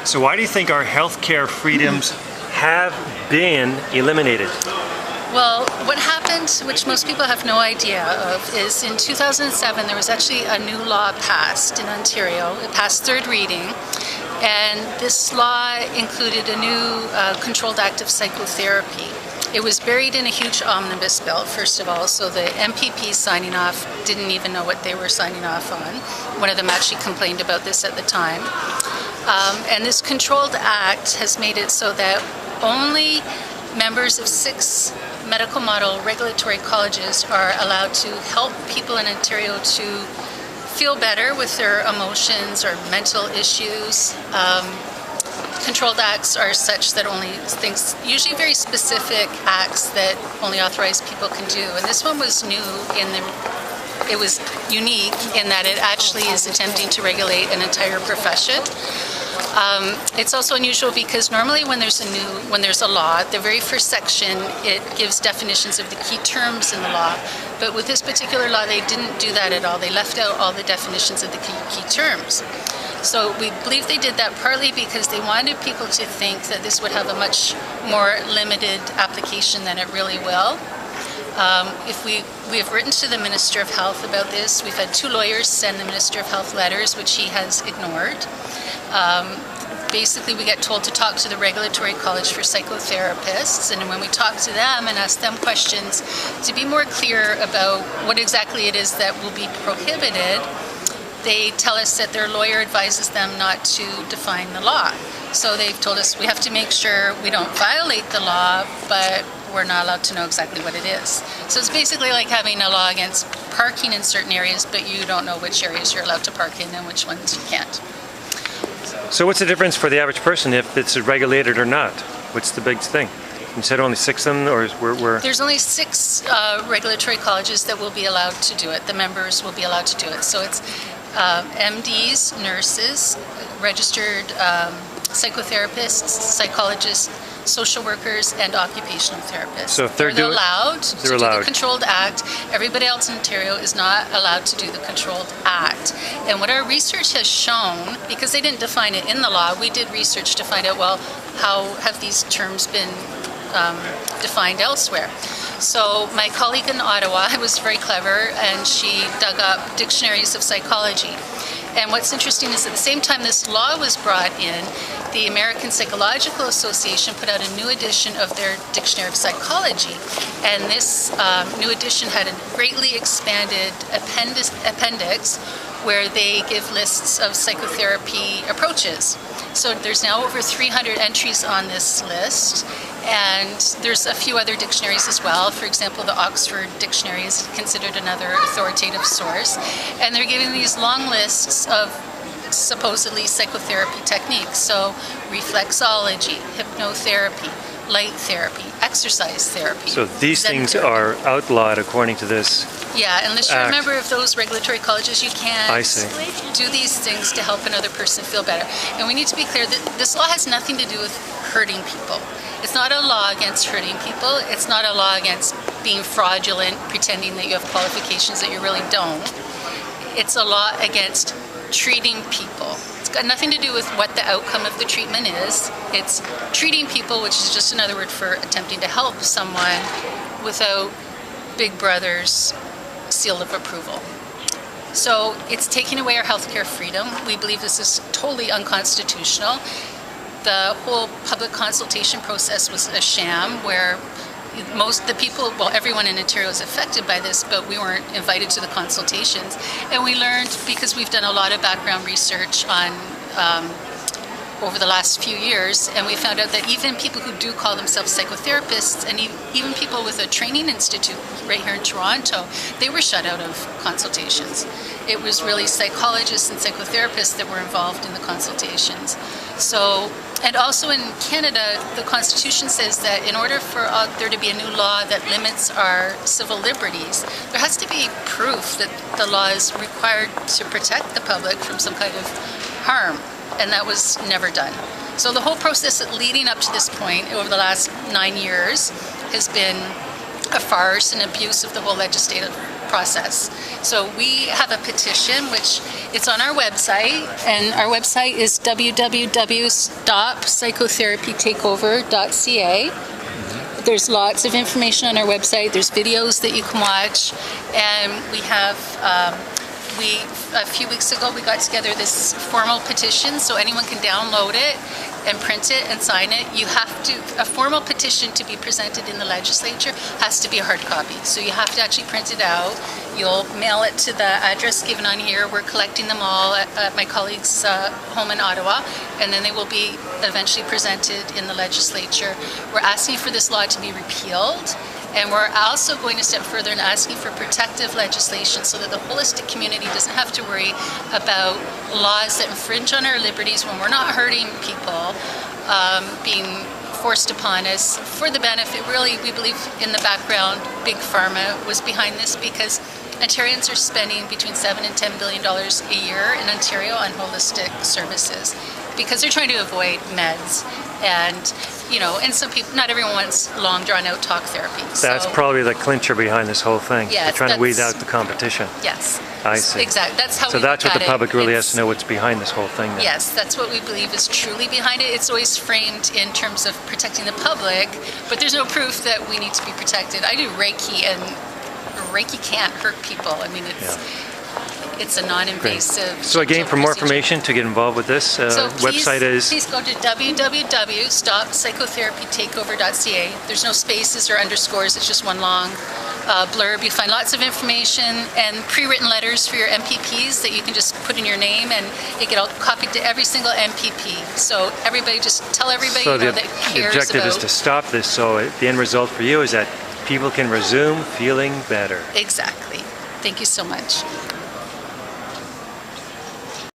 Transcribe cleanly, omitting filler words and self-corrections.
So why do you think our healthcare freedoms have been eliminated? Well, what happened, which most people have no idea of, is in 2007 there was actually a new law passed in Ontario. It passed third reading, and this law included a new Controlled Act of Psychotherapy. It was buried in a huge omnibus bill, first of all, so the MPPs signing off didn't even know what they were signing off on. One of them actually complained about this at the time. And this Controlled Act has made it so that only members of 6 medical model regulatory colleges are allowed to help people in Ontario to feel better with their emotions or mental issues. Controlled acts are such that only things, usually very specific acts that only authorized people can do. And this one was new it was unique in that it actually is attempting to regulate an entire profession. It's also unusual because normally when there's a law, the very first section, it gives definitions of the key terms in the law. But with this particular law, they didn't do that at all. They left out all the definitions of the key terms. So we believe they did that partly because they wanted people to think that this would have a much more limited application than it really will. We have written to the Minister of Health about this. We've had 2 lawyers send the Minister of Health letters, which he has ignored. Basically, we get told to talk to the Regulatory College for Psychotherapists, and when we talk to them and ask them questions to be more clear about what exactly it is that will be prohibited, they tell us that their lawyer advises them not to define the law. So they've told us we have to make sure we don't violate the law, but we're not allowed to know exactly what it is. So it's basically like having a law against parking in certain areas, but you don't know which areas you're allowed to park in and which ones you can't. So what's the difference for the average person if it's regulated or not? What's the big thing? You said only 6 of them, or we're... There's only 6 regulatory colleges that will be allowed to do it. The members will be allowed to do it. So it's MDs, nurses, registered psychotherapists, psychologists, social workers, and occupational therapists. So if they're allowed to do the Controlled Act, everybody else in Ontario is not allowed to do the Controlled Act. And what our research has shown, because they didn't define it in the law, we did research to find out, well, how have these terms been defined elsewhere? So my colleague in Ottawa was very clever, and she dug up dictionaries of psychology. And what's interesting is at the same time this law was brought in, the American Psychological Association put out a new edition of their Dictionary of Psychology. And this new edition had a greatly expanded appendix where they give lists of psychotherapy approaches. So there's now over 300 entries on this list. And there's a few other dictionaries as well. For example, the Oxford Dictionary is considered another authoritative source. And they're giving these long lists of supposedly psychotherapy techniques. So reflexology, hypnotherapy, light therapy, exercise therapy. So these things are outlawed according to this. Yeah, unless you're a member of those regulatory colleges, you can't do these things to help another person feel better. And we need to be clear that this law has nothing to do with hurting people. It's not a law against hurting people. It's not a law against being fraudulent, pretending that you have qualifications that you really don't. It's a law against treating people. It's got nothing to do with what the outcome of the treatment is. It's treating people, which is just another word for attempting to help someone without Big Brother's seal of approval. So it's taking away our healthcare freedom. We believe this is totally unconstitutional. The whole public consultation process was a sham where everyone in Ontario is affected by this, but we weren't invited to the consultations. And we learned, because we've done a lot of background research on over the last few years, and we found out that even people who do call themselves psychotherapists, and even people with a training institute right here in Toronto, they were shut out of consultations. It was really psychologists and psychotherapists that were involved in the consultations. So, and also in Canada, the Constitution says that in order for there to be a new law that limits our civil liberties, there has to be proof that the law is required to protect the public from some kind of harm, and that was never done. So the whole process leading up to this point over the last 9 years has been a farce and abuse of the whole legislative process. So we have a petition, which it's on our website, and our website is www.psychotherapytakeover.ca. There's lots of information on our website. There's videos that you can watch, and we have a few weeks ago we got together this formal petition, so anyone can download it and print it and sign it. A formal petition to be presented in the legislature has to be a hard copy. So you have to actually print it out. You'll mail it to the address given on here. We're collecting them all at my colleague's home in Ottawa, and then they will be eventually presented in the legislature. We're asking for this law to be repealed. And we're also going a step further and asking for protective legislation so that the holistic community doesn't have to worry about laws that infringe on our liberties when we're not hurting people being forced upon us for the benefit. Really, we believe in the background, Big Pharma was behind this because Ontarians are spending between $7 and $10 billion a year in Ontario on holistic services because they're trying to avoid meds. And, and some people, not everyone wants long, drawn-out talk therapy. That's probably the clincher behind this whole thing. Yes, they're trying to weed out the competition. Yes. I see. Exactly. That's how So we that's look what the at public it. really has to know what's behind this whole thing then. Yes, that's what we believe is truly behind it. It's always framed in terms of protecting the public, but there's no proof that we need to be protected. I do Reiki, and Reiki can't hurt people. I mean, it's a non-invasive. So again, for more procedure. information to get involved with this, So website is... Please go to www.psychotherapytakeover.ca. There's no spaces or underscores. It's just one long blurb. You find lots of information and pre-written letters for your MPPs that you can just put in your name, and it get all copied to every single MPP. So everybody, just tell everybody So the that cares objective about. is to stop this, so the end result for you is that people can resume feeling better. Exactly. Thank you so much.